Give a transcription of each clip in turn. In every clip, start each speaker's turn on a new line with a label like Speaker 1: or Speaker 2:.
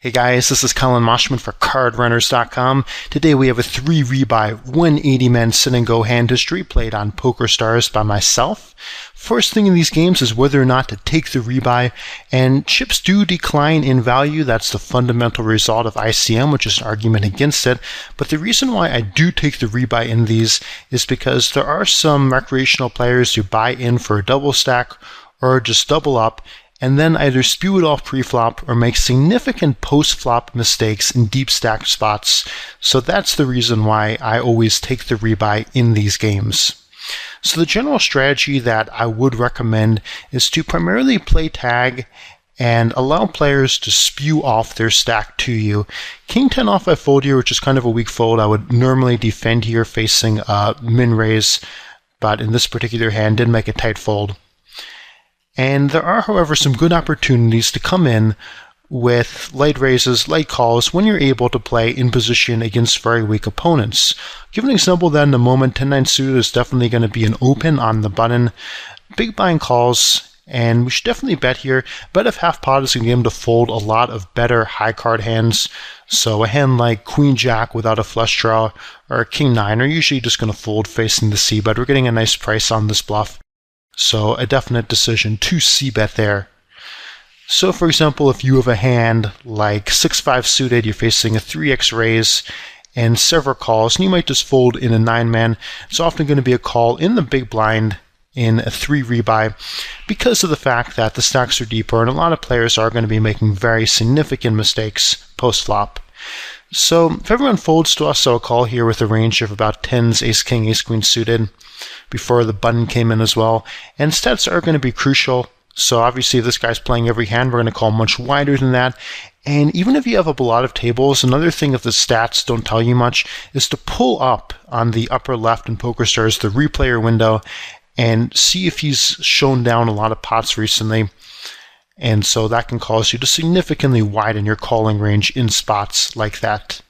Speaker 1: Hey guys, this is Collin Moshman for CardRunners.com. Today we have a 3 rebuy 180-man sit-and-go hand history played on PokerStars by myself. First thing in these games is whether or not to take the rebuy, and chips do decline in value. That's the fundamental result of ICM, which is an argument against it. But the reason why I do take the rebuy in these is because there are some recreational players who buy in for a double stack or just double up, and then either spew it off pre-flop or make significant post-flop mistakes in deep stack spots. So that's the reason why I always take the rebuy in these games. So the general strategy that I would recommend is to primarily play tag and allow players to spew off their stack to you. King 10 off I fold here, which is kind of a weak fold. I would normally defend here facing min raise, but in this particular hand did make a tight fold. And there are, however, some good opportunities to come in with light raises, light calls, when you're able to play in position against very weak opponents. Give an example then in a moment. 10-9 suited is definitely going to be an open on the button. Big blind calls, and we should definitely bet here. Bet if half pot is going to get him to fold a lot of better high card hands. So a hand like Queen Jack without a flush draw or King 9 are usually just going to fold facing the C, but we're getting a nice price on this bluff. So a definite decision to c-bet there. So for example, if you have a hand like 6-5 suited, you're facing a 3x raise and several calls, and you might just fold in a 9-man. It's often going to be a call in the big blind in a 3 rebuy because of the fact that the stacks are deeper and a lot of players are going to be making very significant mistakes post-flop. So if everyone folds to us, I'll call here with a range of about 10s, ace-king, ace-queen suited before the button came in as well. And stats are going to be crucial. So obviously if this guy's playing every hand, we're going to call much wider than that. And even if you have up a lot of tables, another thing if the stats don't tell you much is to pull up on the upper left in PokerStars, the replayer window, and see if he's shown down a lot of pots recently. And so that can cause you to significantly widen your calling range in spots like that.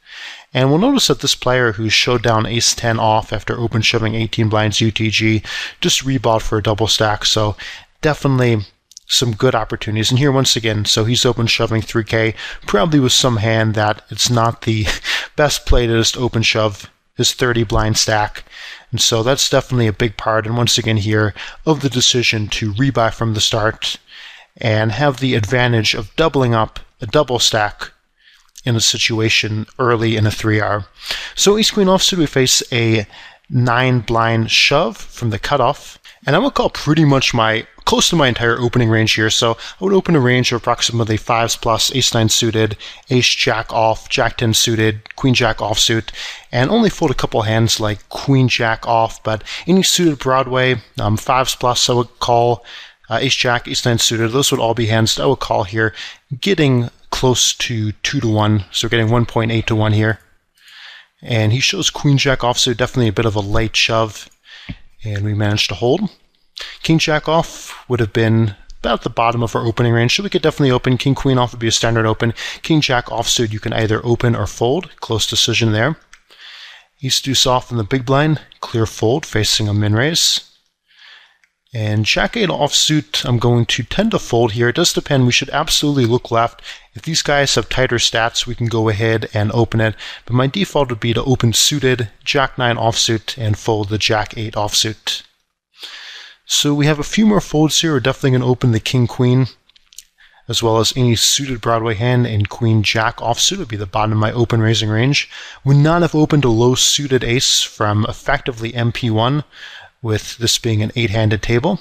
Speaker 1: And we'll notice that this player who showed down ace-10 off after open shoving 18 blinds UTG just rebought for a double stack. So definitely some good opportunities. And here once again, so he's open shoving 3K, probably with some hand that it's not the best play to just open shove his 30 blind stack. And so that's definitely a big part. And once again here of the decision to rebuy from the start and have the advantage of doubling up a double stack in a situation early in a 3R. So ace-queen offsuit, we face a 9 blind shove from the cutoff. And I would call pretty much close to my entire opening range here. So I would open a range of approximately 5s plus, ace-9 suited, ace-jack off, jack-10 suited, queen-jack offsuit, and only fold a couple hands like queen-jack off, but any suited Broadway, 5s plus I would call, ace-jack, ace-9 suited, those would all be hands that I would call here, getting close to 2-1, so we're getting 1.8 to 1 here. And he shows queen-jack offsuit, definitely a bit of a light shove, and we managed to hold. King-jack off would have been about the bottom of our opening range, so we could definitely open. King-queen off would be a standard open. King-jack offsuit, you can either open or fold, close decision there. Ace-deuce off in the big blind, clear fold, facing a min-raise. And Jack-8 offsuit, I'm going to tend to fold here. It does depend. We should absolutely look left. If these guys have tighter stats, we can go ahead and open it. But my default would be to open suited, Jack-9 offsuit, and fold the Jack-8 offsuit. So we have a few more folds here. We're definitely going to open the King-Queen, as well as any suited Broadway hand, and Queen-Jack offsuit would be the bottom of my open raising range. Would not have opened a low suited ace from effectively MP1, with this being an 8-handed table.